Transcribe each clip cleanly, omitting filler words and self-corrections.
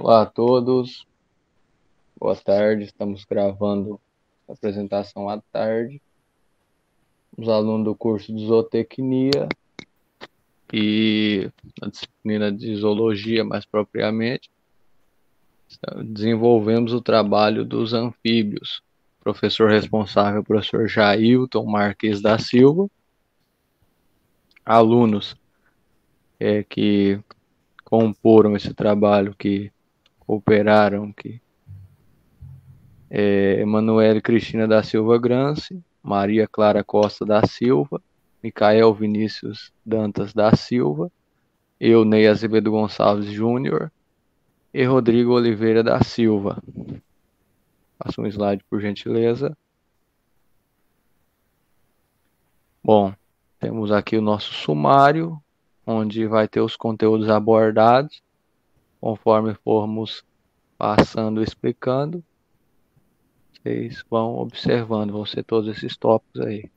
Olá a todos, boa tarde. Estamos gravando a apresentação à tarde. Os alunos do curso de zootecnia e na disciplina de zoologia, mais propriamente, desenvolvemos o trabalho dos anfíbios. O professor responsável, o professor Jailton Marques da Silva. Alunos que comporam esse trabalho, que cooperaram, que Emanuele Cristina da Silva Grance, Maria Clara Costa da Silva, Micael Vinícius Dantas da Silva, Ney Azevedo Gonçalves Júnior e Rodrigo Oliveira da Silva. Passa um slide, por gentileza. Bom, temos aqui o nosso sumário, onde vai ter os conteúdos abordados, conforme formos passando e explicando. Vocês vão observando, vão ser todos esses tópicos aí.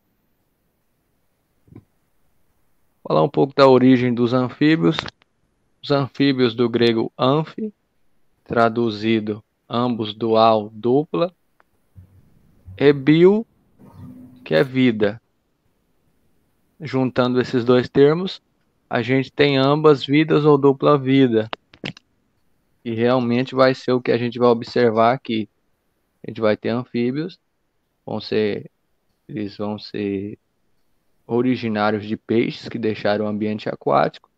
Falar um pouco da origem dos anfíbios. Os anfíbios do grego amphi, traduzido ambos dual, dupla, e bio, que é vida. Juntando esses dois termos, a gente tem ambas vidas ou dupla vida. E realmente vai ser o que a gente vai observar aqui. A gente vai ter anfíbios, eles vão ser originários de peixes que deixaram o ambiente aquático,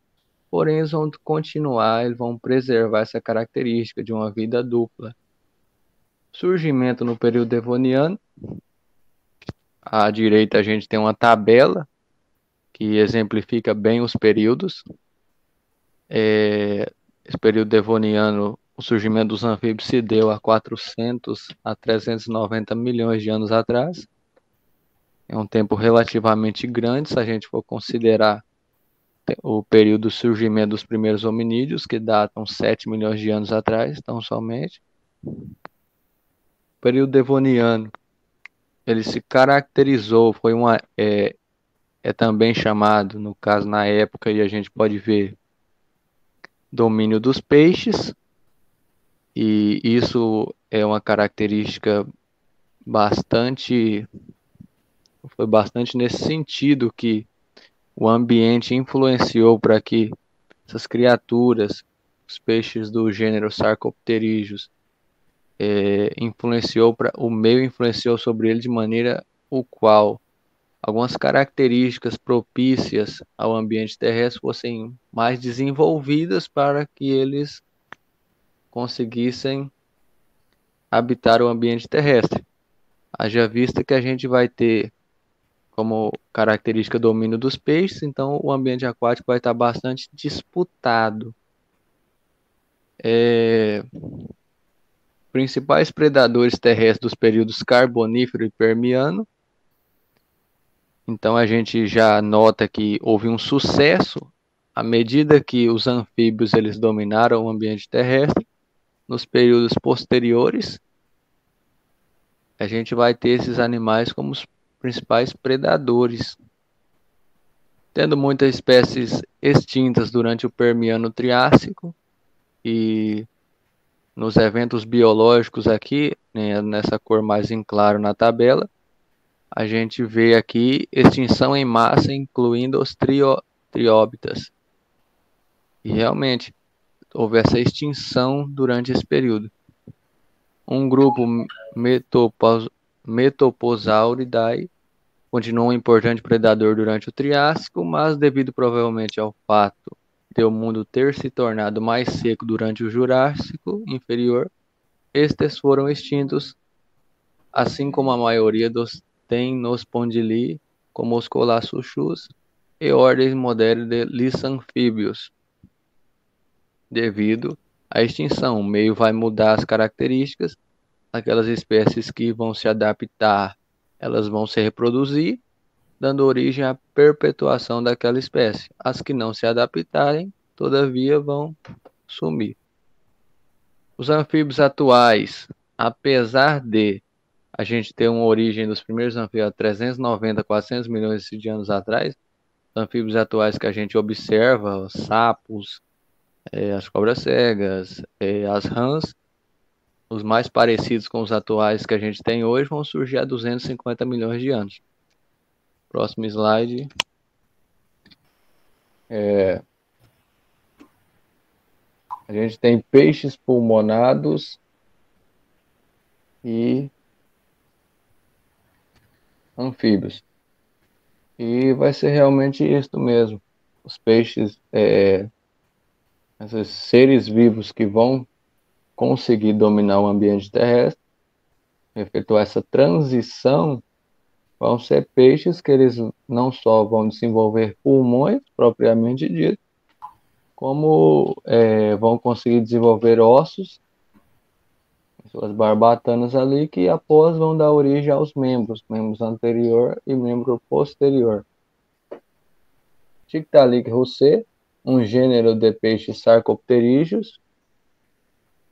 porém eles vão continuar, eles vão preservar essa característica de uma vida dupla. Surgimento no período devoniano. À direita a gente tem uma tabela que exemplifica bem os períodos. Esse período devoniano, o surgimento dos anfíbios se deu há 400 a 390 milhões de anos atrás. É um tempo relativamente grande, se a gente for considerar o período do surgimento dos primeiros hominídeos, que datam 7 milhões de anos atrás, tão somente. O período devoniano, ele se caracterizou, é também chamado, no caso na época, e a gente pode ver, domínio dos peixes, e isso é uma característica foi bastante nesse sentido que o ambiente influenciou para que essas criaturas, os peixes do gênero Sarcopterygius, o meio influenciou sobre ele de maneira o qual algumas características propícias ao ambiente terrestre fossem mais desenvolvidas para que eles conseguissem habitar o ambiente terrestre. Haja vista que a gente vai ter como característica domínio dos peixes, então o ambiente aquático vai estar bastante disputado. Principais predadores terrestres dos períodos Carbonífero e Permiano. Então a gente já nota que houve um sucesso à medida que os anfíbios eles dominaram o ambiente terrestre. Nos períodos posteriores, a gente vai ter esses animais como os principais predadores, tendo muitas espécies extintas durante o Permiano-Triássico e nos eventos biológicos aqui, né, nessa cor mais em claro na tabela, a gente vê aqui extinção em massa, incluindo os trióbitas. E realmente houve essa extinção durante esse período. Um grupo Metoposauridae continuou um importante predador durante o Triássico, mas devido provavelmente ao fato de o mundo ter se tornado mais seco durante o Jurássico inferior, estes foram extintos, assim como a maioria dos Temnospondyli, como os Colassuchus e ordens modernas de lissanfíbios. Devido à extinção, o meio vai mudar as características, aquelas espécies que vão se adaptar, elas vão se reproduzir, dando origem à perpetuação daquela espécie. As que não se adaptarem, todavia, vão sumir. Os anfíbios atuais, apesar de a gente ter uma origem dos primeiros anfíbios há 390, 400 milhões de anos atrás, os anfíbios atuais que a gente observa, os sapos, as cobras cegas, as rãs. Os mais parecidos com os atuais que a gente tem hoje vão surgir há 250 milhões de anos. Próximo slide. A gente tem peixes pulmonados e anfíbios. E vai ser realmente isso mesmo. Os peixes, esses seres vivos que vão conseguir dominar o ambiente terrestre, efetuar essa transição, vão ser peixes que eles não só vão desenvolver pulmões, propriamente dito, como vão conseguir desenvolver ossos, suas barbatanas ali, que após vão dar origem aos membros anterior e membro posterior. Tiktaalik russê, um gênero de peixes sarcopterígeos,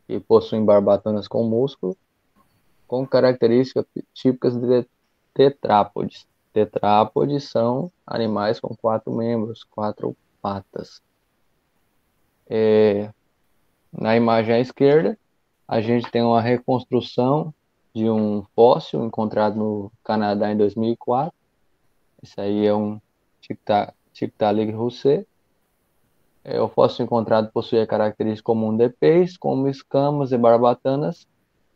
que possuem barbatanas com músculo, com características típicas de tetrápodes. Tetrápodes são animais com 4 membros, 4 patas. Na imagem à esquerda, a gente tem uma reconstrução de um fóssil encontrado no Canadá em 2004. Esse aí é um Tiktaalik russê. O fóssil encontrado possui a característica comum de peixes, como escamas e barbatanas,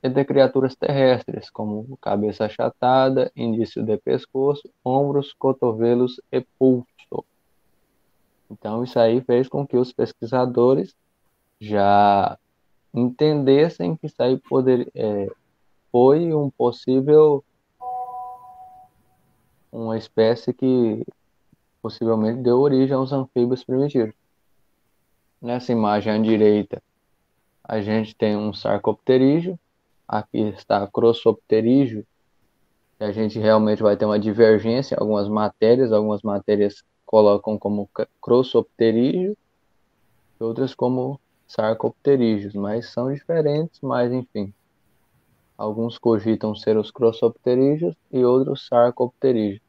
e de criaturas terrestres, como cabeça achatada, indício de pescoço, ombros, cotovelos e pulso. Então, isso aí fez com que os pesquisadores já entendessem que isso aí foi uma espécie que possivelmente deu origem aos anfíbios primitivos. Nessa imagem à direita, a gente tem um sarcopterígeo, aqui está crossopterígeo, que a gente realmente vai ter uma divergência em algumas matérias colocam como crossopterígeo, e outras como sarcopterígeos, mas são diferentes, mas enfim. Alguns cogitam ser os crossopterígeos e outros sarcopterígeos.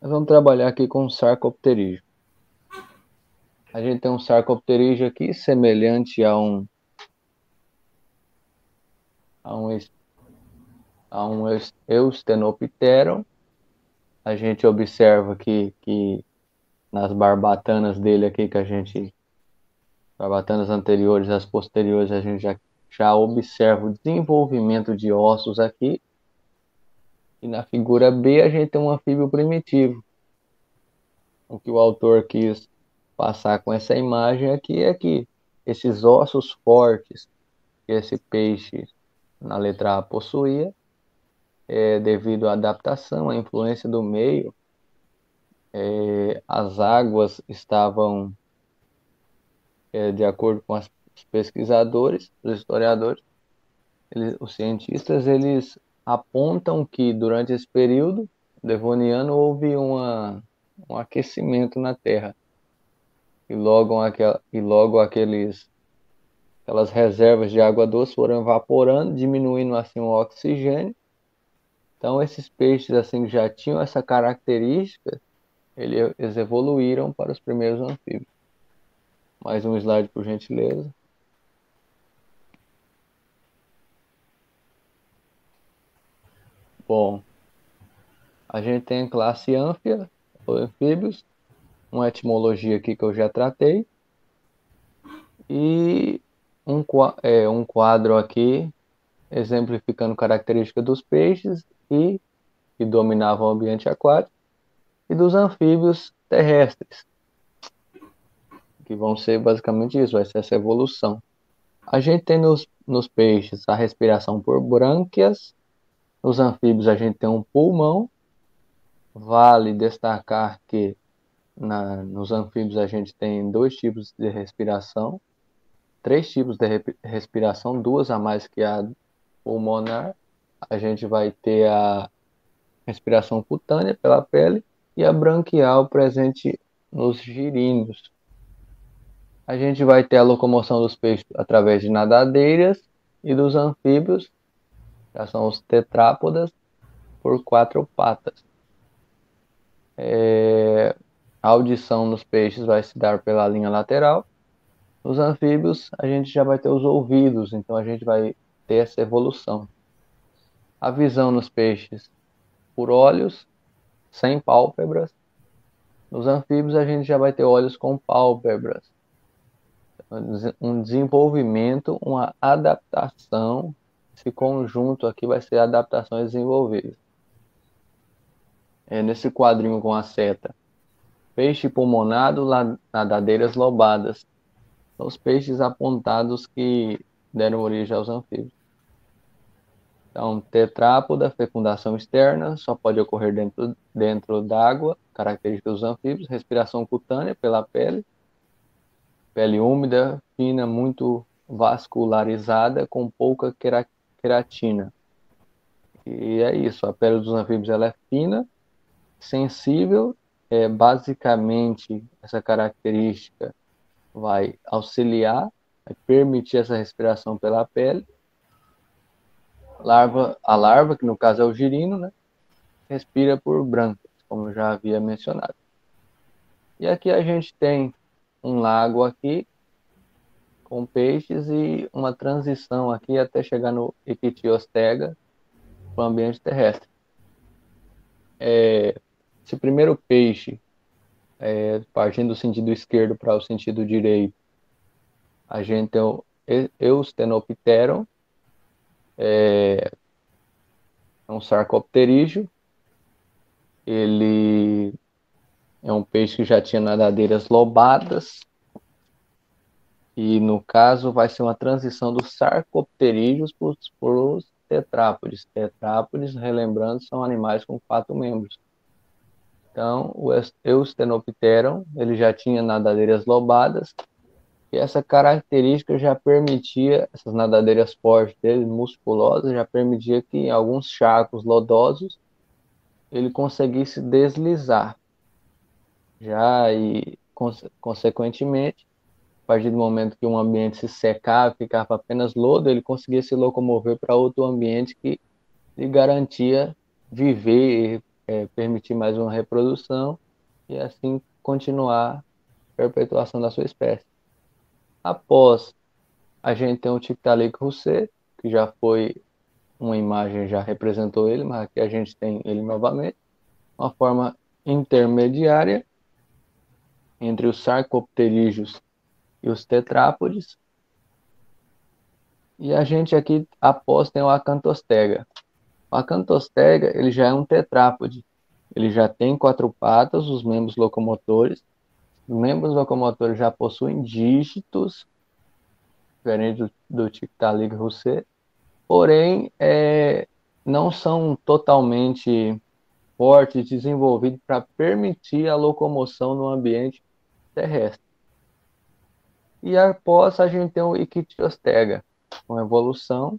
Nós vamos trabalhar aqui com sarcopterígeo. A gente tem um sarcopterígeo aqui semelhante a um Eusthenopteron. A gente observa que nas barbatanas dele aqui, barbatanas anteriores às posteriores, a gente já observa o desenvolvimento de ossos aqui. E na figura B a gente tem um anfíbio primitivo. O que o autor quis passar com essa imagem aqui é que esses ossos fortes que esse peixe na letra A possuía, devido à adaptação, à influência do meio, as águas estavam, de acordo com os pesquisadores, os historiadores, os cientistas, eles apontam que durante esse período devoniano houve um aquecimento na Terra e logo aquelas reservas de água doce foram evaporando, diminuindo assim o oxigênio. Então esses peixes assim que já tinham essa característica, eles evoluíram para os primeiros anfíbios. Mais um slide, por gentileza. Bom, a gente tem classe ânfia, ou anfíbios, uma etimologia aqui que eu já tratei, e um quadro aqui exemplificando características dos peixes que dominavam o ambiente aquático e dos anfíbios terrestres, que vão ser basicamente isso, vai ser essa evolução. A gente tem nos peixes a respiração por brânquias, nos anfíbios a gente tem um pulmão. Vale destacar que nos anfíbios a gente tem 2 tipos de respiração, 3 tipos de respiração, 2 a mais que a pulmonar. A gente vai ter a respiração cutânea pela pele e a branquial presente nos giríneos. A gente vai ter a locomoção dos peixes através de nadadeiras e dos anfíbios, já são os tetrápodas, por 4 patas. A audição nos peixes vai se dar pela linha lateral Nos anfíbios, a gente já vai ter os ouvidos, então a gente vai ter essa evolução. A visão nos peixes por olhos, sem pálpebras. Nos anfíbios, a gente já vai ter olhos com pálpebras. Um desenvolvimento, uma adaptação. Esse conjunto aqui vai ser adaptações desenvolvidas. Nesse quadrinho com a seta. Peixe pulmonado, nadadeiras lobadas. São os peixes apontados que deram origem aos anfíbios. Então, tetrápoda, fecundação externa, só pode ocorrer dentro d'água, característica dos anfíbios, respiração cutânea pela pele, pele úmida, fina, muito vascularizada, com pouca queratina. E é isso, a pele dos anfíbios ela é fina, sensível, basicamente essa característica vai auxiliar, vai permitir essa respiração pela pele. A larva, que no caso é o girino, né, respira por brânquias, como eu já havia mencionado. E aqui a gente tem um lago aqui com peixes e uma transição aqui até chegar no Ichthyostega, para o ambiente terrestre. Esse primeiro peixe, partindo do sentido esquerdo para o sentido direito, a gente tem o Eusthenopteron, é um sarcopterígeo. Ele é um peixe que já tinha nadadeiras lobadas, e no caso vai ser uma transição dos sarcopterídeos para os tetrápodes. Tetrápodes, relembrando, são animais com 4 membros. Então, o Eusthenopteron, ele já tinha nadadeiras lobadas, e essa característica já permitia, essas nadadeiras fortes dele, musculosas, já permitia que em alguns charcos lodosos ele conseguisse deslizar. Já e, consequentemente, a partir do momento que um ambiente se secava, ficava apenas lodo, ele conseguia se locomover para outro ambiente que lhe garantia viver, permitir mais uma reprodução e assim continuar a perpetuação da sua espécie. Após, a gente tem o Tiktaalik rousset, que já foi uma imagem, já representou ele, mas aqui a gente tem ele novamente, uma forma intermediária entre os sarcopterídeos e os tetrápodes. E a gente aqui, após, tem o Acanthostega. O Acanthostega, ele já é um tetrápode. Ele já tem 4 patas, os membros locomotores. Os membros locomotores já possuem dígitos, diferente do Tiktaalik rousset. Porém, não são totalmente fortes, desenvolvidos para permitir a locomoção no ambiente terrestre. E após, a gente tem o Ichthyostega, com evolução.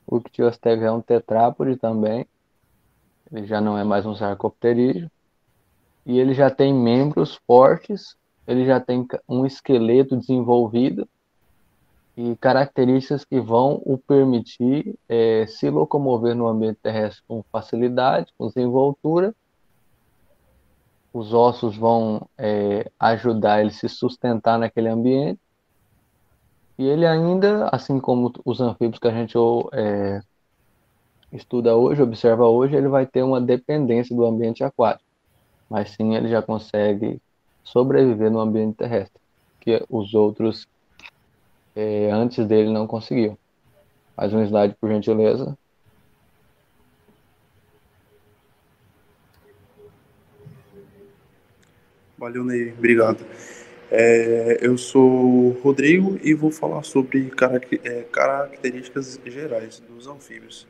O Ichthyostega é um tetrápode também. Ele já não é mais um sarcopterídeo. E ele já tem membros fortes, ele já tem um esqueleto desenvolvido e características que vão o permitir se locomover no ambiente terrestre com facilidade, com desenvoltura. Os ossos vão ajudar ele a se sustentar naquele ambiente. E ele ainda, assim como os anfíbios que a gente estuda hoje, observa hoje, ele vai ter uma dependência do ambiente aquático. Mas sim, ele já consegue sobreviver no ambiente terrestre, que os outros antes dele não conseguiam. Mais um slide, por gentileza. Valeu, Ney. Obrigado. Eu sou o Rodrigo e vou falar sobre características gerais dos anfíbios.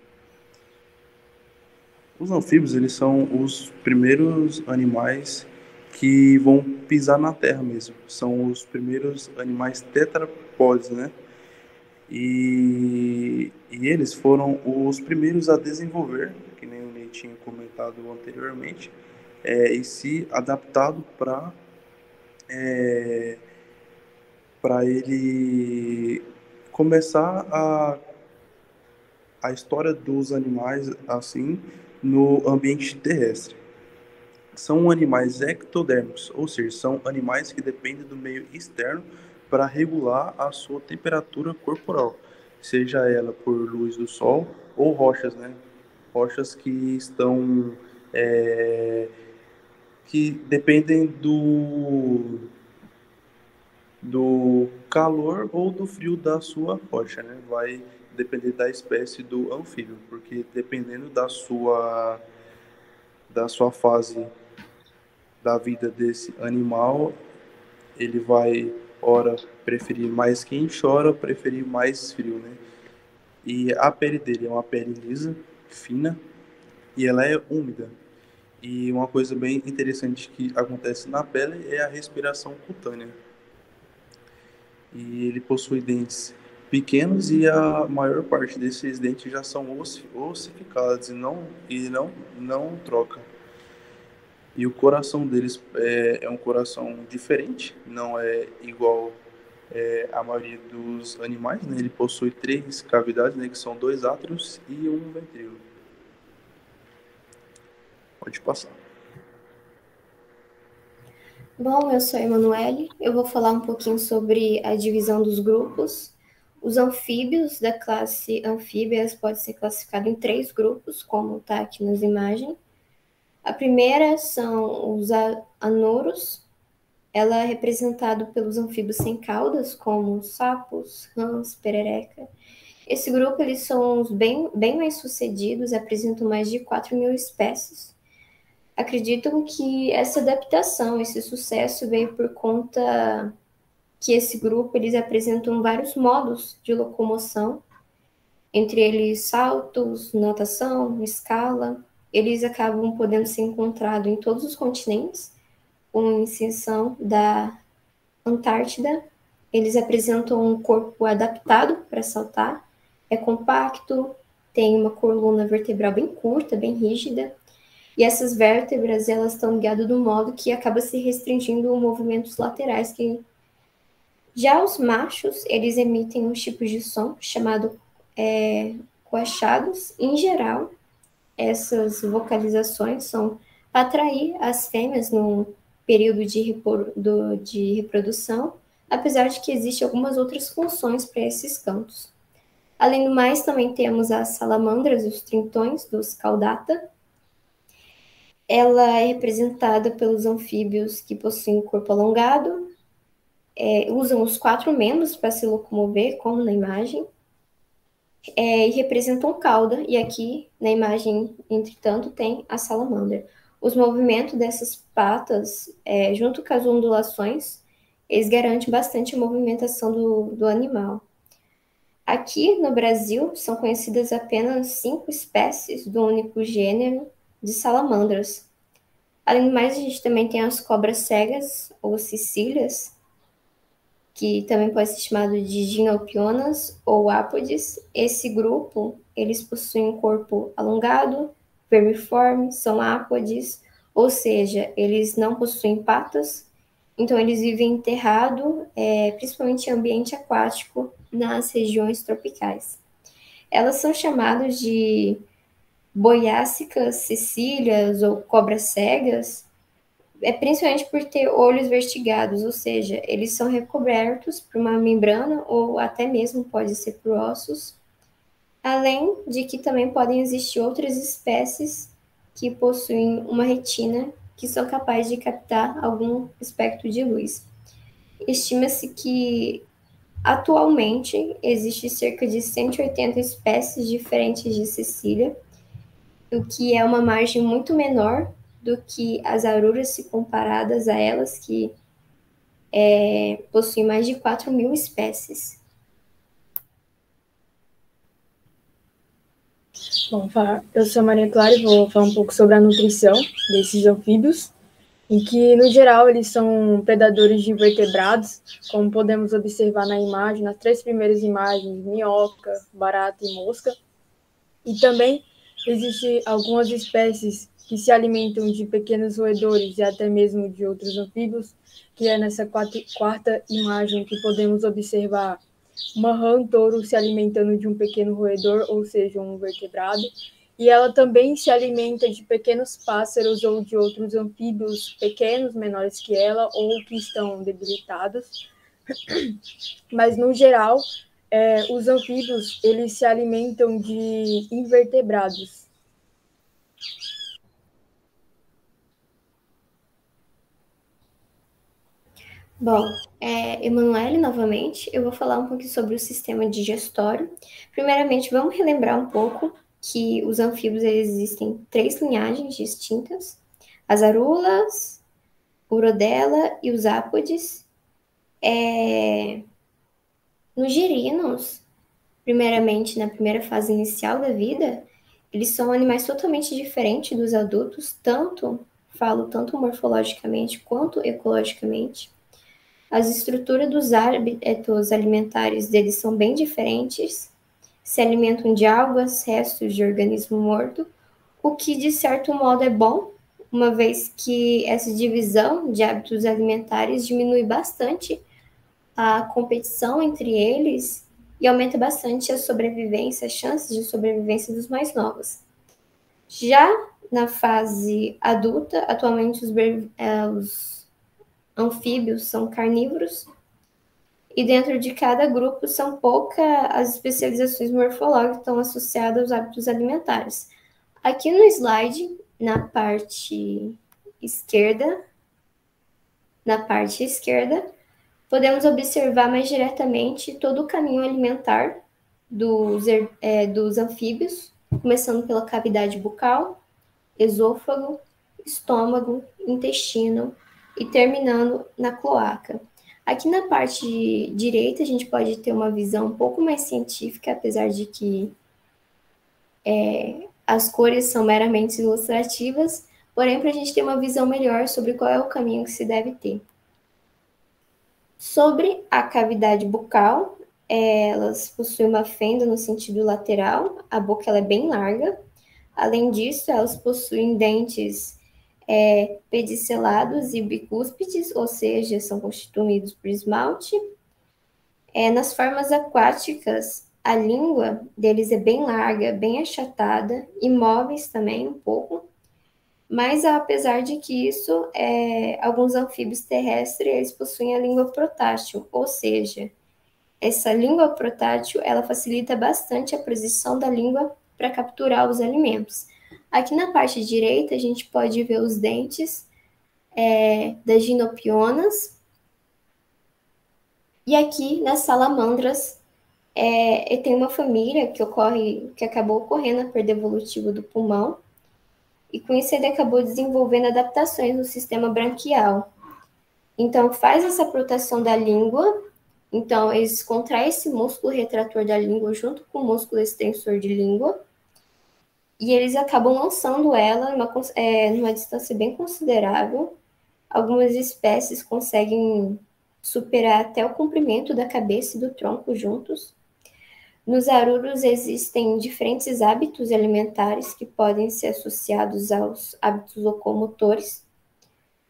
Os anfíbios, eles são os primeiros animais que vão pisar na terra mesmo. São os primeiros animais tetrapódes, né? E eles foram os primeiros a desenvolver, que nem o Ney tinha comentado anteriormente, e se adaptado para ele começar a história dos animais assim no ambiente terrestre. São animais ectodérmicos, ou seja, são animais que dependem do meio externo para regular a sua temperatura corporal, seja ela por luz do sol ou rochas, né? Rochas que estão que dependem do calor ou do frio da sua rocha, né? Vai depender da espécie do anfíbio, porque dependendo da sua fase da vida desse animal, ele vai, ora, preferir mais quente, ora, preferir mais frio, né? E a pele dele é uma pele lisa, fina, e ela é úmida. E uma coisa bem interessante que acontece na pele é a respiração cutânea. E ele possui dentes pequenos e a maior parte desses dentes já são ossificados e não troca. E o coração deles é um coração diferente, não é igual a maioria dos animais, né? Ele possui 3 cavidades, né, que são 2 átrios e um ventrículo. Pode passar. Bom, eu sou a Emanuele. Eu vou falar um pouquinho sobre a divisão dos grupos. Os anfíbios da classe anfíbias podem ser classificados em 3 grupos, como está aqui nas imagens. A primeira são os anoros. Ela é representada pelos anfíbios sem caudas, como sapos, rãs, perereca. Esse grupo eles são os bem mais sucedidos, apresentam mais de 4.000 espécies. Acreditam que essa adaptação, esse sucesso veio por conta que esse grupo eles apresentam vários modos de locomoção, entre eles saltos, natação, escala. Eles acabam podendo ser encontrados em todos os continentes, com exceção da Antártida. Eles apresentam um corpo adaptado para saltar, é compacto, tem uma coluna vertebral bem curta, bem rígida, e essas vértebras elas estão ligadas de um modo que acaba se restringindo movimentos laterais. Que já os machos eles emitem uns tipos de som chamado coachados. Em geral, essas vocalizações são para atrair as fêmeas no período de reprodução, apesar de que existem algumas outras funções para esses cantos. Além do mais, também temos as salamandras, os trintões dos caudata. Ela é representada pelos anfíbios que possuem corpo alongado, usam os 4 membros para se locomover, como na imagem, e representam cauda, e aqui na imagem, entretanto, tem a salamandra. Os movimentos dessas patas, junto com as ondulações, eles garantem bastante a movimentação do animal. Aqui no Brasil, são conhecidas apenas 5 espécies do único gênero de salamandras. Além do mais, a gente também tem as cobras cegas, ou cecílias, que também pode ser chamado de ginopionas ou ápodes. Esse grupo, eles possuem um corpo alongado, vermiforme, são ápodes, ou seja, eles não possuem patas, então eles vivem enterrado, principalmente em ambiente aquático, nas regiões tropicais. Elas são chamadas de boiácicas cecílias ou cobras cegas, principalmente por ter olhos vertigados, ou seja, eles são recobertos por uma membrana ou até mesmo pode ser por ossos, além de que também podem existir outras espécies que possuem uma retina que são capazes de captar algum espectro de luz. Estima-se que atualmente existe cerca de 180 espécies diferentes de cecília, o que é uma margem muito menor do que as aruras se comparadas a elas, que possuem mais de 4.000 espécies. Bom, eu sou a Maria Clara e vou falar um pouco sobre a nutrição desses anfíbios, em que, no geral, eles são predadores de invertebrados, como podemos observar na imagem, nas 3 primeiras imagens, minhoca, barata e mosca. E também existem algumas espécies que se alimentam de pequenos roedores e até mesmo de outros anfíbios, que é nessa quarta imagem que podemos observar uma rã-touro se alimentando de um pequeno roedor, ou seja, um vertebrado, e ela também se alimenta de pequenos pássaros ou de outros anfíbios pequenos, menores que ela, ou que estão debilitados, Mas, no geral, os anfíbios, eles se alimentam de invertebrados. Bom, Emanuele, novamente, eu vou falar um pouquinho sobre o sistema digestório. Primeiramente, vamos relembrar um pouco que os anfíbios existem 3 linhagens distintas: as arulas, o urodela e os ápodes. Nos girinos, primeiramente, na primeira fase inicial da vida, eles são animais totalmente diferentes dos adultos, tanto morfologicamente quanto ecologicamente. As estruturas dos hábitos alimentares deles são bem diferentes, se alimentam de algas, restos de organismo morto, o que de certo modo é bom, uma vez que essa divisão de hábitos alimentares diminui bastante a competição entre eles e aumenta bastante a sobrevivência, as chances de sobrevivência dos mais novos. Já na fase adulta, atualmente os anfíbios são carnívoros, e dentro de cada grupo são poucas as especializações morfológicas que estão associadas aos hábitos alimentares. Aqui no slide, na parte esquerda, podemos observar mais diretamente todo o caminho alimentar dos anfíbios, começando pela cavidade bucal, esôfago, estômago, intestino e terminando na cloaca. Aqui na parte direita a gente pode ter uma visão um pouco mais científica, apesar de que as cores são meramente ilustrativas, porém para a gente ter uma visão melhor sobre qual é o caminho que se deve ter. Sobre a cavidade bucal, elas possuem uma fenda no sentido lateral, a boca ela é bem larga. Além disso, elas possuem dentes pedicelados e bicúspides, ou seja, são constituídos por esmalte. Nas formas aquáticas, a língua deles é bem larga, bem achatada, imóveis também um pouco. Mas apesar de que isso, alguns anfíbios terrestres eles possuem a língua protrátil, ou seja, essa língua protrátil ela facilita bastante a posição da língua para capturar os alimentos. Aqui na parte direita a gente pode ver os dentes das ginopionas, e aqui nas salamandras tem uma família que acabou ocorrendo a perda evolutiva do pulmão. E com isso ele acabou desenvolvendo adaptações no sistema branquial. Então, faz essa proteção da língua. Então, eles contraem esse músculo retrator da língua junto com o músculo extensor de língua. E eles acabam lançando ela numa distância bem considerável. Algumas espécies conseguem superar até o comprimento da cabeça e do tronco juntos. Nos aruros existem diferentes hábitos alimentares que podem ser associados aos hábitos locomotores.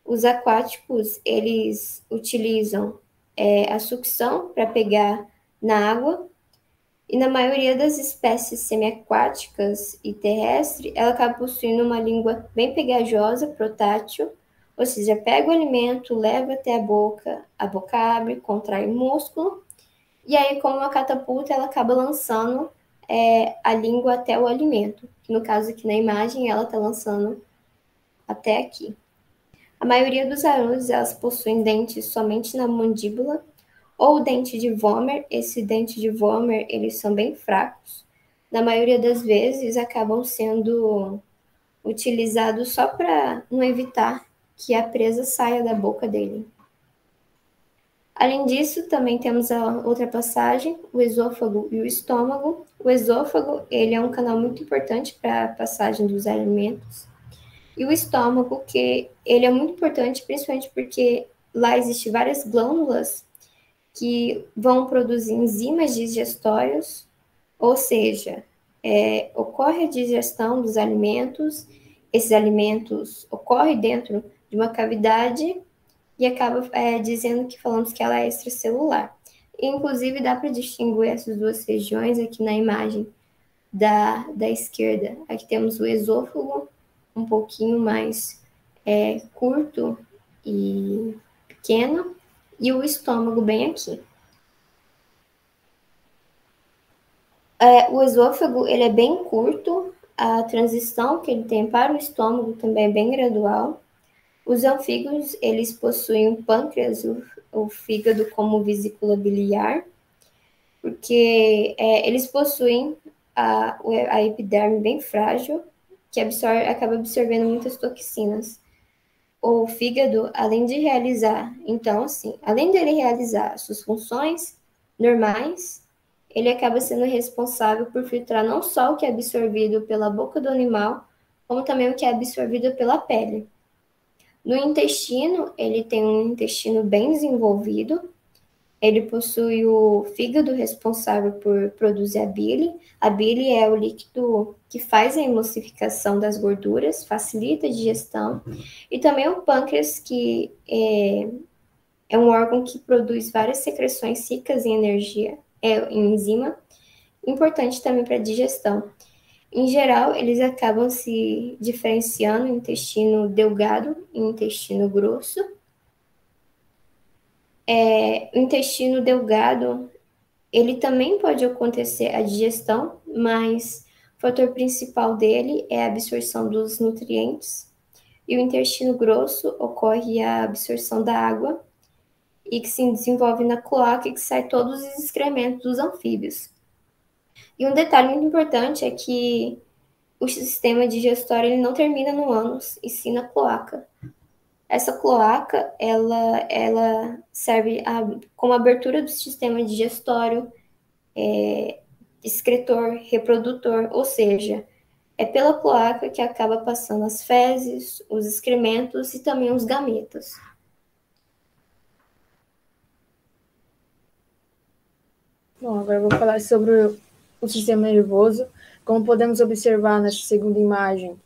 Os aquáticos, eles utilizam a sucção para pegar na água, e na maioria das espécies semiaquáticas e terrestres, ela acaba possuindo uma língua bem pegajosa, protrátil, ou seja, pega o alimento, leva até a boca abre, contrai o músculo, e aí, como uma catapulta, ela acaba lançando a língua até o alimento. No caso aqui na imagem, ela está lançando até aqui. A maioria dos arudos, elas possuem dentes somente na mandíbula, ou dente de Vomer. Esse dente de Vomer, eles são bem fracos. Na maioria das vezes, acabam sendo utilizados só para não evitar que a presa saia da boca dele. Além disso, também temos a outra passagem, o esôfago e o estômago. O esôfago, ele é um canal muito importante para a passagem dos alimentos. E o estômago, que ele é muito importante, principalmente porque lá existem várias glândulas que vão produzir enzimas digestórios, ou seja, ocorre a digestão dos alimentos, esses alimentos ocorrem dentro de uma cavidade e acaba falamos que ela é extracelular. E, inclusive, dá para distinguir essas duas regiões aqui na imagem da esquerda. Aqui temos o esôfago, um pouquinho mais curto e pequeno, e o estômago bem aqui. O esôfago ele é bem curto, a transição que ele tem para o estômago também é bem gradual. Os anfíbios, eles possuem o pâncreas, o fígado como vesícula biliar, porque eles possuem a epiderme bem frágil, que acaba absorvendo muitas toxinas. O fígado, além de realizar, então, assim, além dele realizar suas funções normais, ele acaba sendo responsável por filtrar não só o que é absorvido pela boca do animal, como também o que é absorvido pela pele. No intestino, ele tem um intestino bem desenvolvido. Ele possui o fígado responsável por produzir a bile. A bile é o líquido que faz a emulsificação das gorduras, facilita a digestão. E também o pâncreas, que é um órgão que produz várias secreções ricas em energia, em enzima, importante também para a digestão. Em geral, eles acabam se diferenciando em intestino delgado e intestino grosso. O intestino delgado, ele também pode acontecer a digestão, mas o fator principal dele é a absorção dos nutrientes. E o intestino grosso ocorre a absorção da água e que se desenvolve na cloaca e que sai todos os excrementos dos anfíbios. E um detalhe muito importante é que o sistema digestório ele não termina no ânus, e sim na cloaca. Essa cloaca, ela serve como abertura do sistema digestório, excretor, reprodutor, ou seja, é pela cloaca que acaba passando as fezes, os excrementos e também os gametas. Bom, agora eu vou falar sobre o sistema nervoso. Como podemos observar nessa segunda imagem,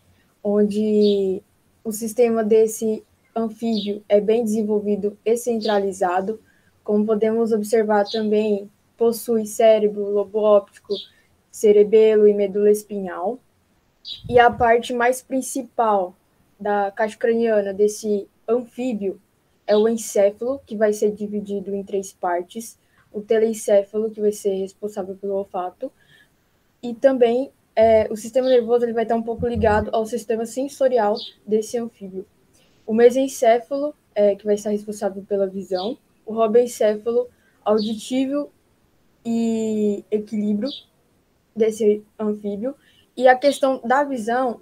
onde o sistema desse anfíbio é bem desenvolvido e centralizado. Como podemos observar também, possui cérebro, lobo óptico, cerebelo e medula espinhal. E a parte mais principal da caixa craniana desse anfíbio é o encéfalo, que vai ser dividido em 3 partes. O telencéfalo, que vai ser responsável pelo olfato. E também o sistema nervoso ele vai estar um pouco ligado ao sistema sensorial desse anfíbio. O mesencéfalo, que vai estar responsável pela visão. O robencéfalo, auditivo e equilíbrio desse anfíbio. E a questão da visão,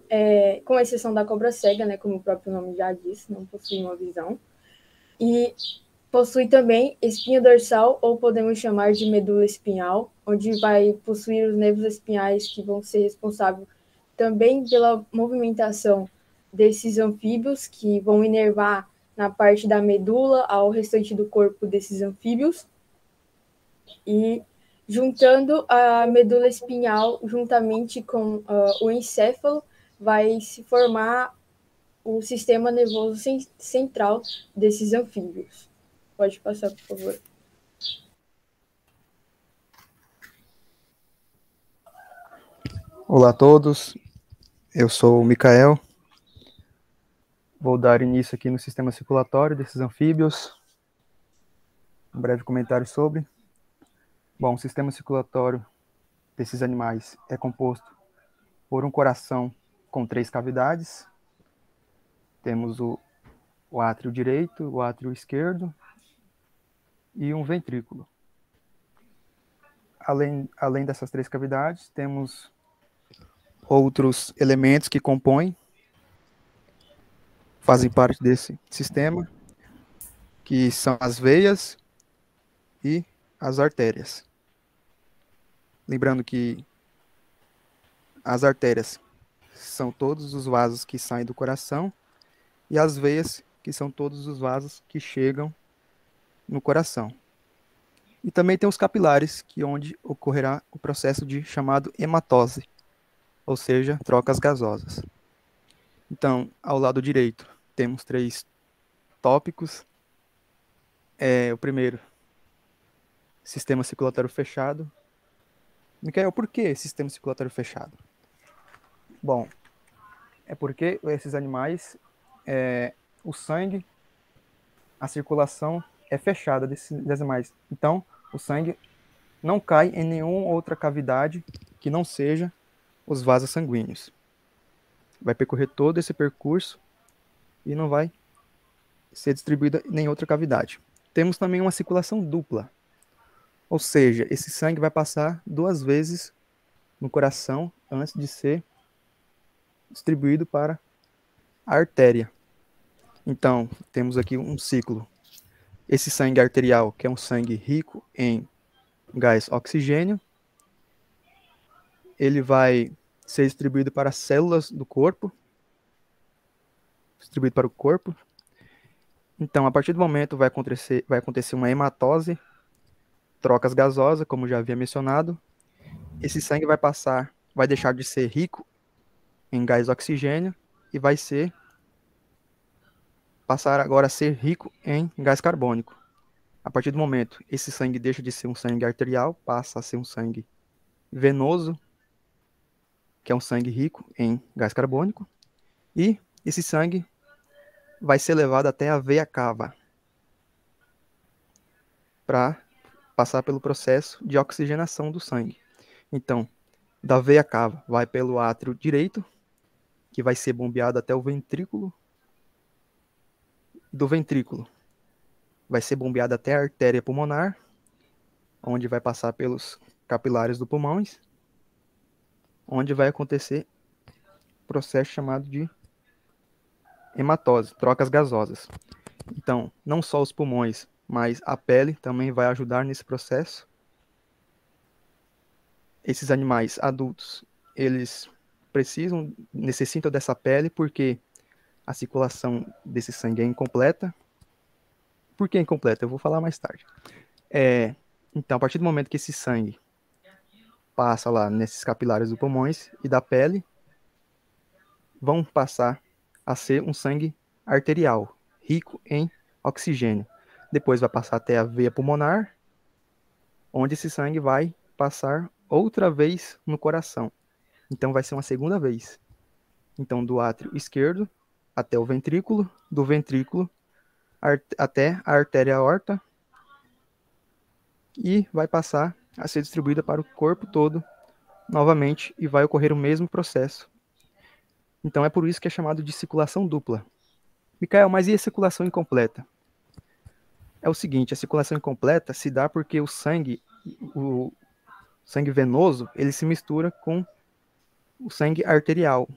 com exceção da cobra cega, né, como o próprio nome já diz, não possui uma visão. E possui também espinha dorsal, ou podemos chamar de medula espinhal, onde vai possuir os nervos espinhais que vão ser responsáveis também pela movimentação desses anfíbios, que vão inervar na parte da medula ao restante do corpo desses anfíbios. E juntando a medula espinhal juntamente com o encéfalo, vai se formar o sistema nervoso central desses anfíbios. Pode passar, por favor. Olá a todos, eu sou o Mikael. Vou dar início aqui no sistema circulatório desses anfíbios. Um breve comentário sobre. Bom, o sistema circulatório desses animais é composto por um coração com 3 cavidades. Temos o átrio direito, o átrio esquerdo e um ventrículo. Além dessas 3 cavidades, temos outros elementos que fazem parte desse sistema, que são as veias e as artérias. Lembrando que as artérias são todos os vasos que saem do coração e as veias, que são todos os vasos que chegam no coração. E também tem os capilares, que é onde ocorrerá o processo chamado hematose, ou seja, trocas gasosas. Então, ao lado direito, temos 3 tópicos. O primeiro, sistema circulatório fechado. Mikael, por que sistema circulatório fechado? Bom, é porque esses animais, o sangue, a circulação é fechada desses animais. Então, o sangue não cai em nenhuma outra cavidade que não seja os vasos sanguíneos. Vai percorrer todo esse percurso e não vai ser distribuída em nenhuma outra cavidade. Temos também uma circulação dupla, ou seja, esse sangue vai passar 2 vezes no coração antes de ser distribuído para a artéria. Então, temos aqui um ciclo. Esse sangue arterial, que é um sangue rico em gás oxigênio, ele vai ser distribuído para as células do corpo, distribuído para o corpo. Então, a partir do momento vai acontecer uma hematose, trocas gasosas, como já havia mencionado. Esse sangue vai deixar de ser rico em gás oxigênio e vai passar agora a ser rico em gás carbônico. A partir do momento, esse sangue deixa de ser um sangue arterial, passa a ser um sangue venoso, que é um sangue rico em gás carbônico, e esse sangue vai ser levado até a veia cava para passar pelo processo de oxigenação do sangue. Então, da veia cava vai pelo átrio direito, que vai ser bombeado até o ventrículo. Do ventrículo vai ser bombeado até a artéria pulmonar, onde vai passar pelos capilares do pulmões, onde vai acontecer o processo chamado de hematose, trocas gasosas. Então, não só os pulmões, mas a pele também vai ajudar nesse processo. Esses animais adultos, eles necessitam dessa pele porque a circulação desse sangue é incompleta. Por que incompleta? Eu vou falar mais tarde. Então, a partir do momento que esse sangue passa lá nesses capilares dos pulmões e da pele, vão passar a ser um sangue arterial, rico em oxigênio. Depois vai passar até a veia pulmonar, onde esse sangue vai passar outra vez no coração. Então vai ser uma segunda vez. Então do átrio esquerdo até o ventrículo, do ventrículo até a artéria aorta, e vai passar a ser distribuída para o corpo todo novamente e vai ocorrer o mesmo processo. Então é por isso que é chamado de circulação dupla. Micael, mas e a circulação incompleta? É o seguinte, a circulação incompleta se dá porque o sangue venoso, ele se mistura com o sangue arterial.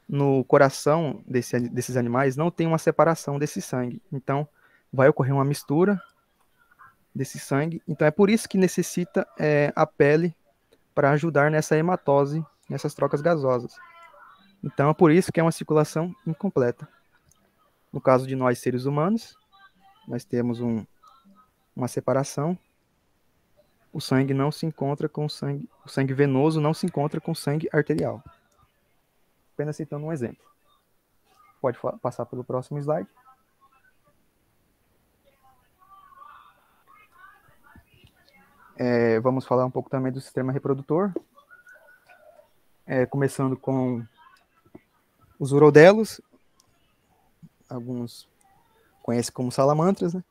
No coração desses animais não tem uma separação desse sangue. Então vai ocorrer uma mistura desse sangue. Então é por isso que necessita a pele para ajudar nessa hematose, nessas trocas gasosas. Então é por isso que é uma circulação incompleta. No caso de nós seres humanos, nós temos uma separação. O sangue não se encontra com o sangue venoso não se encontra com o sangue arterial. Apenas citando um exemplo. Pode passar pelo próximo slide. Vamos falar um pouco também do sistema reprodutor. Começando com os urodelos. Alguns conhecem como salamandras, né?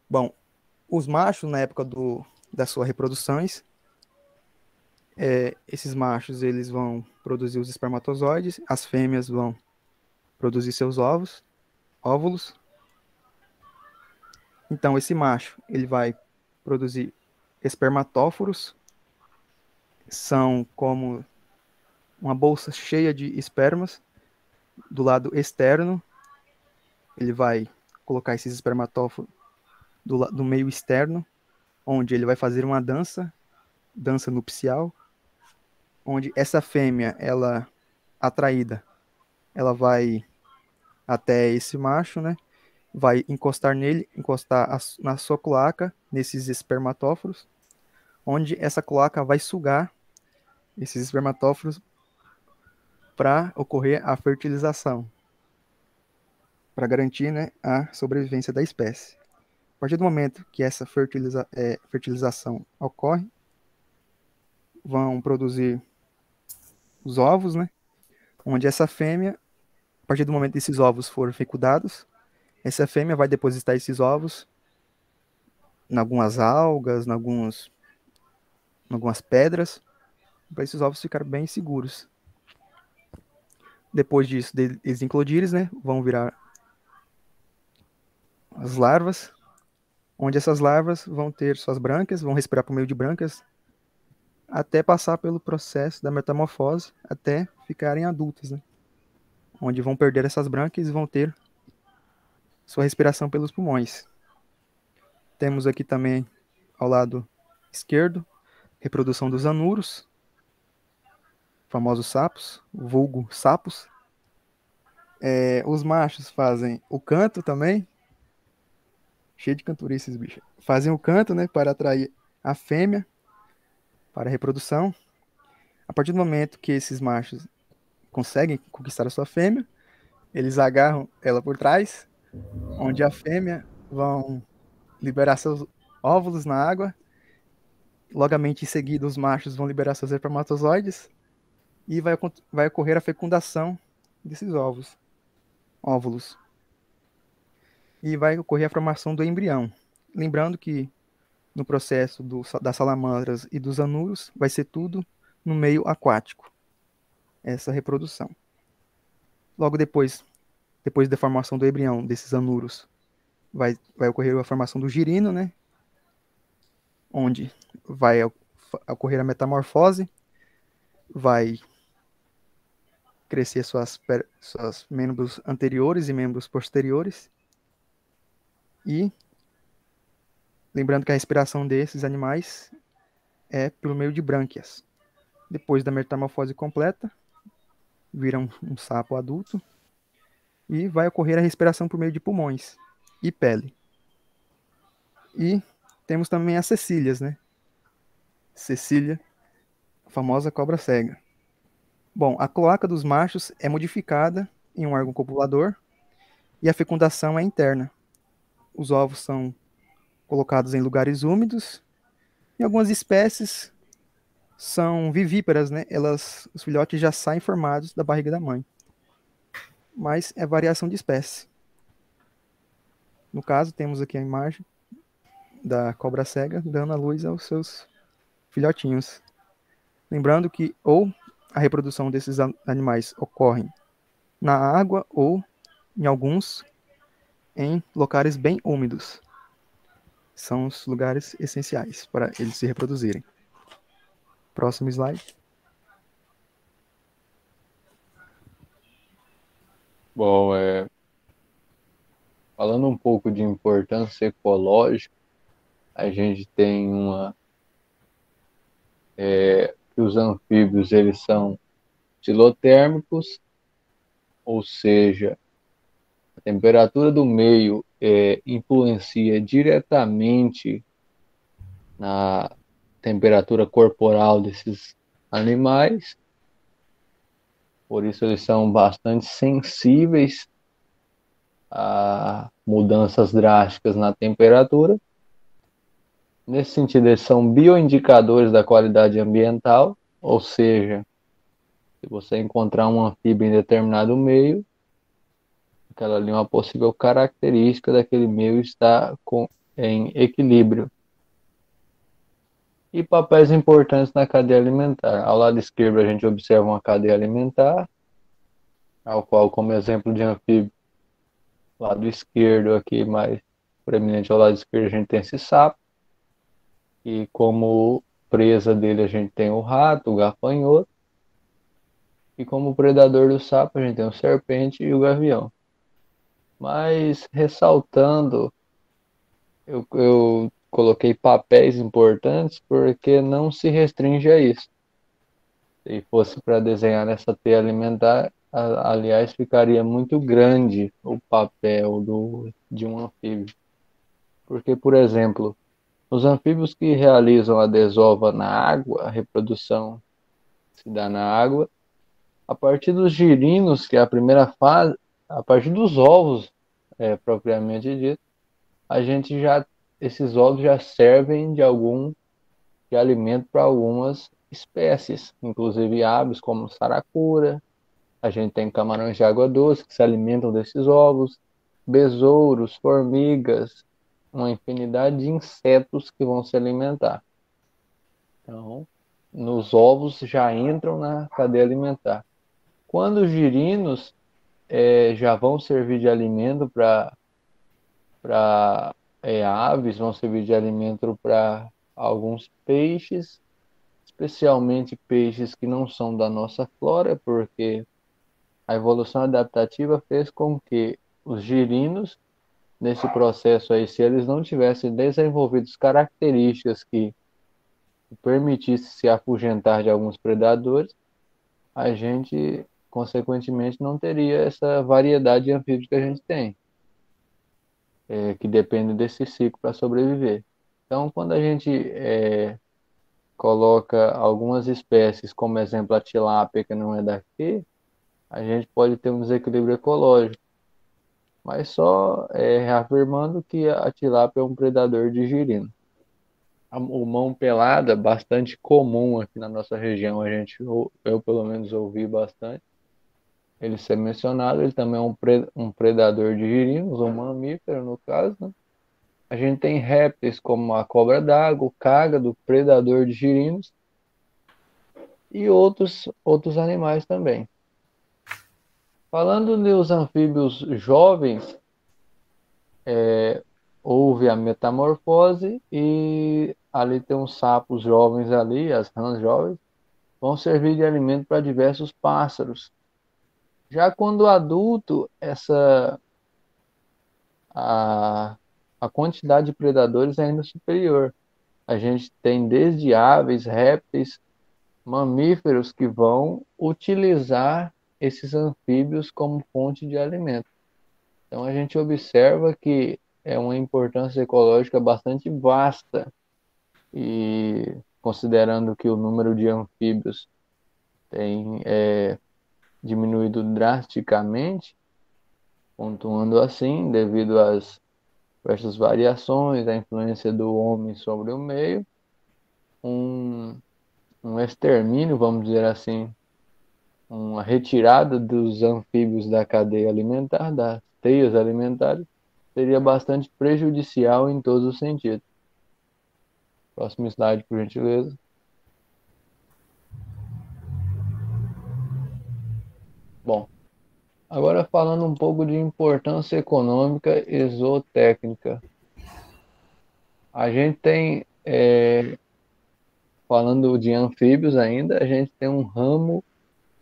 Bom, os machos, na época das suas reproduções, esses machos eles vão produzir os espermatozoides, as fêmeas vão produzir seus óvulos. Então, esse macho ele vai produzir espermatóforos, são como uma bolsa cheia de espermas. Do lado externo, ele vai colocar esses espermatóforos do meio externo, onde ele vai fazer uma dança nupcial, onde essa fêmea, ela atraída, ela vai até esse macho, né? Vai encostar na sua cloaca, nesses espermatóforos, onde essa cloaca vai sugar esses espermatóforos para ocorrer a fertilização, para garantir, né, a sobrevivência da espécie. A partir do momento que essa fertilização ocorre, vão produzir os ovos, né, onde essa fêmea, a partir do momento que esses ovos forem fecundados, essa fêmea vai depositar esses ovos em algumas algas, em algumas pedras, para esses ovos ficarem bem seguros. Depois disso, eles eclodirem, né, vão virar as larvas, onde essas larvas vão ter suas brancas, vão respirar por meio de brancas, até passar pelo processo da metamorfose, até ficarem adultas, né, onde vão perder essas brancas e vão ter sua respiração pelos pulmões. Temos aqui também, ao lado esquerdo, reprodução dos anuros, famosos sapos, vulgo sapos. Os machos fazem o canto também, cheio de cantorice esses bichos. Fazem o canto, né, para atrair a fêmea para a reprodução. A partir do momento que esses machos conseguem conquistar a sua fêmea, eles agarram ela por trás, onde a fêmea vão liberar seus óvulos na água. Logamente em seguida, os machos vão liberar seus espermatozoides e vai ocorrer a fecundação desses óvulos. E vai ocorrer a formação do embrião. Lembrando que no processo das salamandras e dos anuros vai ser tudo no meio aquático, essa reprodução. Logo depois da formação do embrião desses anuros, vai ocorrer a formação do girino, né? Onde vai ocorrer a metamorfose, vai crescer suas membros anteriores e membros posteriores. E lembrando que a respiração desses animais é por meio de brânquias. Depois da metamorfose completa, vira um sapo adulto e vai ocorrer a respiração por meio de pulmões e pele. E temos também as cecílias, né? Cecília, a famosa cobra cega. Bom, a cloaca dos machos é modificada em um órgão copulador e a fecundação é interna. Os ovos são colocados em lugares úmidos. Em algumas espécies são vivíparas, né? Os filhotes já saem formados da barriga da mãe. Mas é variação de espécie. No caso, temos aqui a imagem da cobra cega dando à luz aos seus filhotinhos. Lembrando que ou a reprodução desses animais ocorre na água ou, em alguns, em locais bem úmidos. São os lugares essenciais para eles se reproduzirem. Próximo slide. Bom, falando um pouco de importância ecológica, a gente tem que os anfíbios eles são xilotérmicos, ou seja, a temperatura do meio influencia diretamente na temperatura corporal desses animais, por isso eles são bastante sensíveis a mudanças drásticas na temperatura. Nesse sentido, eles são bioindicadores da qualidade ambiental, ou seja, se você encontrar um anfíbio em determinado meio, aquela ali é uma possível característica daquele meio estar em equilíbrio. E papéis importantes na cadeia alimentar. Ao lado esquerdo a gente observa uma cadeia alimentar, ao qual, como exemplo de anfíbio, lado esquerdo aqui, mais preeminente ao lado esquerdo, a gente tem esse sapo. E como presa dele a gente tem o rato, o gafanhoto. E como predador do sapo a gente tem o serpente e o gavião. Mas ressaltando, eu coloquei papéis importantes porque não se restringe a isso. Se fosse para desenhar essa teia alimentar, aliás, ficaria muito grande o papel de um anfíbio. Porque, por exemplo, os anfíbios que realizam a desova na água, a reprodução se dá na água, a partir dos girinos, que é a primeira fase, a partir dos ovos, propriamente dito, esses ovos já servem de alimento para algumas espécies, inclusive aves como saracura. A gente tem camarões de água doce que se alimentam desses ovos, besouros, formigas, uma infinidade de insetos que vão se alimentar. Então, nos ovos já entram na cadeia alimentar. Quando os girinos já vão servir de alimento para aves, vão servir de alimento para alguns peixes, especialmente peixes que não são da nossa flora, porque a evolução adaptativa fez com que os girinos, nesse processo aí, se eles não tivessem desenvolvido características que permitissem se afugentar de alguns predadores, a gente, consequentemente, não teria essa variedade de anfíbios que a gente tem, que depende desse ciclo para sobreviver. Então, quando a gente coloca algumas espécies, como exemplo a tilápia, que não é daqui, a gente pode ter um desequilíbrio ecológico. Mas só reafirmando que a tilápia é um predador de girino. O mão pelada, bastante comum aqui na nossa região, eu pelo menos ouvi bastante ele ser mencionado. Ele também é um predador de girinos, um mamífero no caso, né? A gente tem répteis como a cobra d'água, o cágado, predador de girinos, e outros animais também. Falando dos anfíbios jovens, houve a metamorfose e ali tem uns sapos jovens ali, as rãs jovens, vão servir de alimento para diversos pássaros. Já quando adulto, a quantidade de predadores é ainda superior. A gente tem desde aves, répteis, mamíferos que vão utilizar esses anfíbios como fonte de alimento. Então a gente observa que é uma importância ecológica bastante vasta, e considerando que o número de anfíbios tem diminuído drasticamente, pontuando assim, devido às diversas variações, a influência do homem sobre o meio, um extermínio, vamos dizer assim, uma retirada dos anfíbios da cadeia alimentar, das teias alimentares, seria bastante prejudicial em todos os sentidos. Próximo slide, por gentileza. Bom, agora falando um pouco de importância econômica e zootécnica. A gente tem, falando de anfíbios ainda, a gente tem um ramo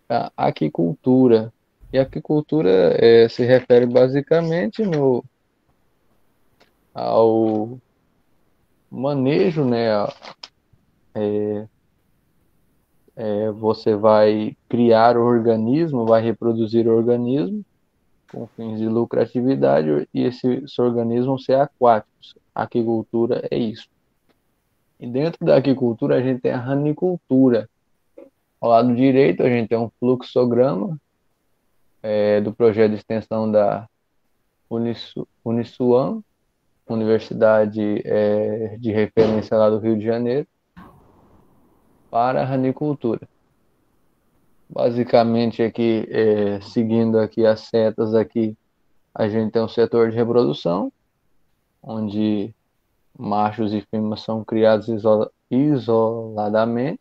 da aquicultura. E a aquicultura se refere basicamente ao manejo, né? Você vai criar organismo, vai reproduzir organismo com fins de lucratividade, e esses organismos ser aquáticos. A aquicultura é isso. E dentro da aquicultura a gente tem a ranicultura. Ao lado direito a gente tem um fluxograma do projeto de extensão da Uniswan, universidade de referência lá do Rio de Janeiro, para a ranicultura. Basicamente aqui, seguindo aqui as setas aqui, a gente tem um setor de reprodução, onde machos e fêmeas são criados isoladamente.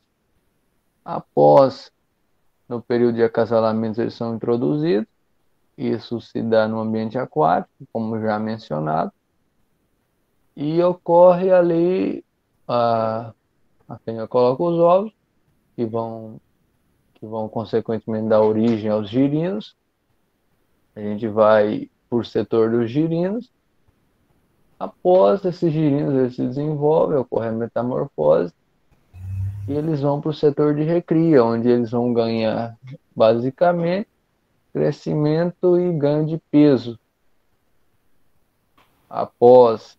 Após, no período de acasalamento, eles são introduzidos. Isso se dá no ambiente aquático, como já mencionado. E ocorre ali, a fêmea coloca os ovos, que vão consequentemente dar origem aos girinos. A gente vai por setor dos girinos. Após esses girinos, eles se desenvolvem, ocorre a metamorfose, e eles vão para o setor de recria, onde eles vão ganhar, basicamente, crescimento e ganho de peso. Após,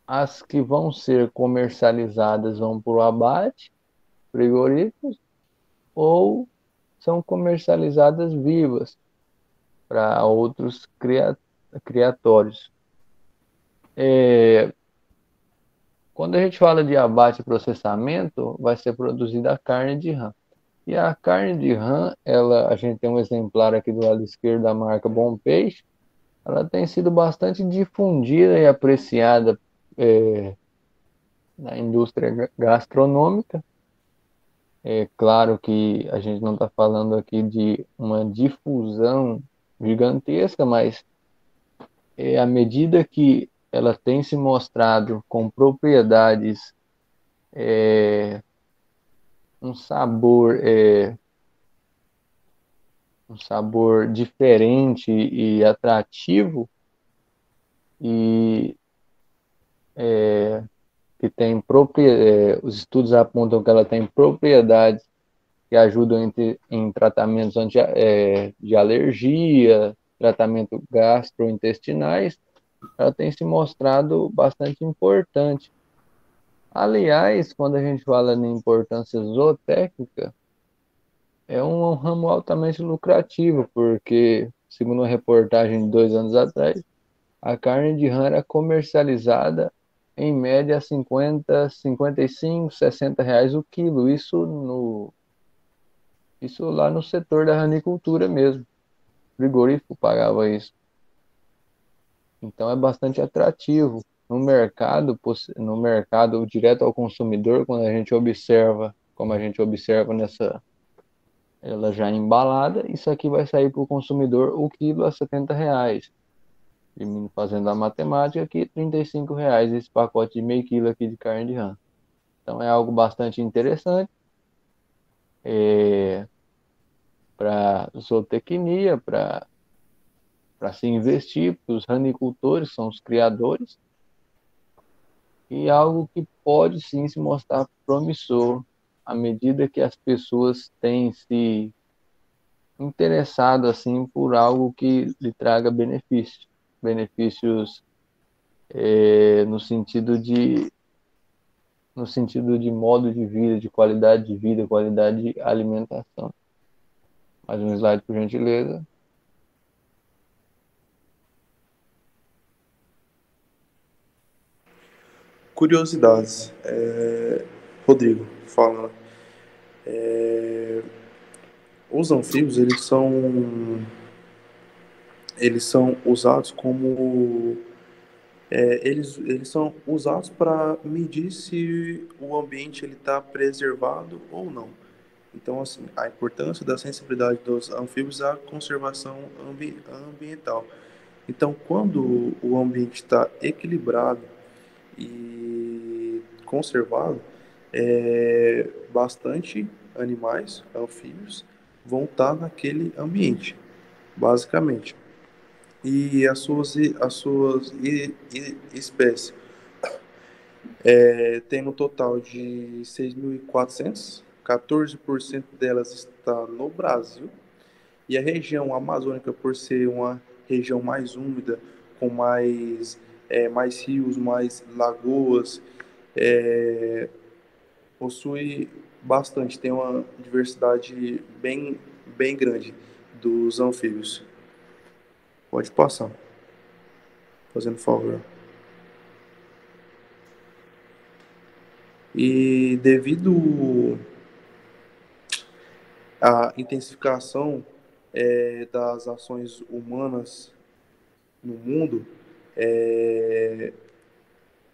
as que vão ser comercializadas vão para o abate, frigoríficos, ou são comercializadas vivas para outros criatórios. Quando a gente fala de abate e processamento, vai ser produzida a carne de rã. E a carne de rã, a gente tem um exemplar aqui do lado esquerdo da marca Bom Peixe, ela tem sido bastante difundida e apreciada na indústria gastronômica. É claro que a gente não está falando aqui de uma difusão gigantesca, mas à medida que ela tem se mostrado com propriedades, um sabor, um sabor diferente e atrativo, e que tem os estudos apontam que ela tem propriedades que ajudam em tratamentos de alergia, tratamento gastrointestinais, ela tem se mostrado bastante importante. Aliás, quando a gente fala em importância zootécnica, é um ramo altamente lucrativo, porque, segundo uma reportagem de 2 anos atrás, a carne de rã era comercializada em média a 50, 55, R$ 60 o quilo. Isso lá no setor da ranicultura mesmo. O frigorífico pagava isso. Então é bastante atrativo. No mercado direto ao consumidor, quando a gente observa, como a gente observa ela já embalada, isso aqui vai sair para o consumidor o quilo a R$ 70. Fazendo a matemática aqui, R$ 35 esse pacote de meio quilo aqui de carne de rã. Então é algo bastante interessante para zootecnia, para se investir, para os ranicultores, são os criadores, e algo que pode sim se mostrar promissor à medida que as pessoas têm se interessado assim por algo que lhe traga benefícios no sentido de modo de vida, de qualidade de vida, qualidade de alimentação. Mais um slide, por gentileza. Curiosidades. Rodrigo, fala. Os anfíbios, eles são usados como eles são usados para medir se o ambiente ele está preservado ou não. Então, assim, a importância da sensibilidade dos anfíbios à conservação ambiental. Então, quando o ambiente está equilibrado e conservado, bastante animais, anfíbios, vão estar naquele ambiente, basicamente. E as suas espécies tem no total de 6.400, 14% delas está no Brasil, e a região amazônica, por ser uma região mais úmida, com mais rios, mais lagoas, possui bastante, tem uma diversidade bem grande dos anfíbios. Pode passar, fazendo favor. E devido à intensificação das ações humanas no mundo,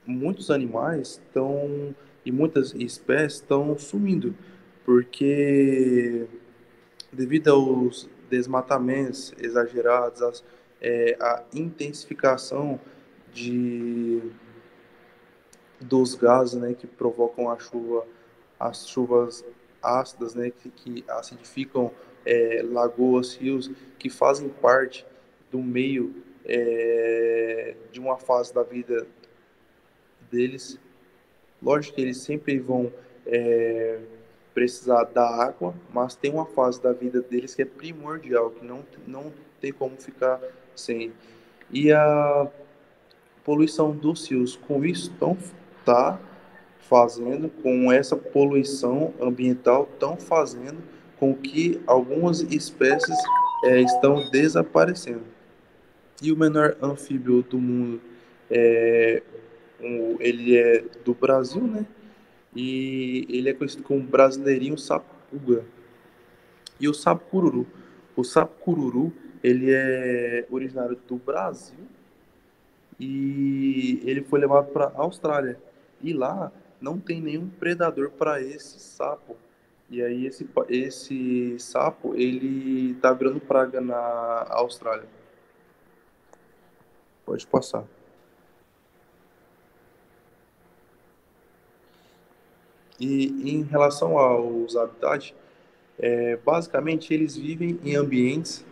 muitos animais e muitas espécies estão sumindo, porque devido aos desmatamentos exagerados, a intensificação dos gases, né, que provocam as chuvas ácidas, né, que acidificam lagoas, rios, que fazem parte do meio de uma fase da vida deles. Lógico que eles sempre vão precisar da água, mas tem uma fase da vida deles que é primordial, que não tem como ficar sem. E a poluição dos rios, com isso, está fazendo, com essa poluição ambiental, estão fazendo com que algumas espécies estão desaparecendo. E o menor anfíbio do mundo, ele é do Brasil, né? E ele é conhecido como brasileirinho sapuga. E o sapo cururu Ele é originário do Brasil e ele foi levado para a Austrália. E lá não tem nenhum predador para esse sapo. E aí esse sapo, ele tá virando praga na Austrália. Pode passar. E em relação aos habitats, basicamente eles vivem em ambientes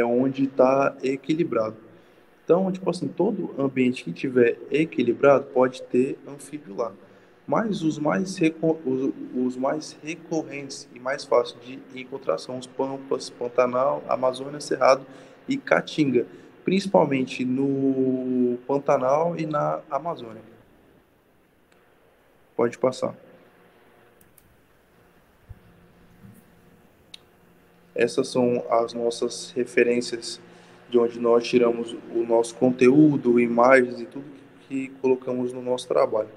onde está equilibrado. Então, tipo assim, todo ambiente que tiver equilibrado pode ter anfíbio lá. Mas os mais recorrentes e mais fáceis de encontrar são os Pampas, Pantanal, Amazônia, Cerrado e Caatinga, principalmente no Pantanal e na Amazônia. Pode passar. Essas são as nossas referências de onde nós tiramos o nosso conteúdo, imagens e tudo que colocamos no nosso trabalho.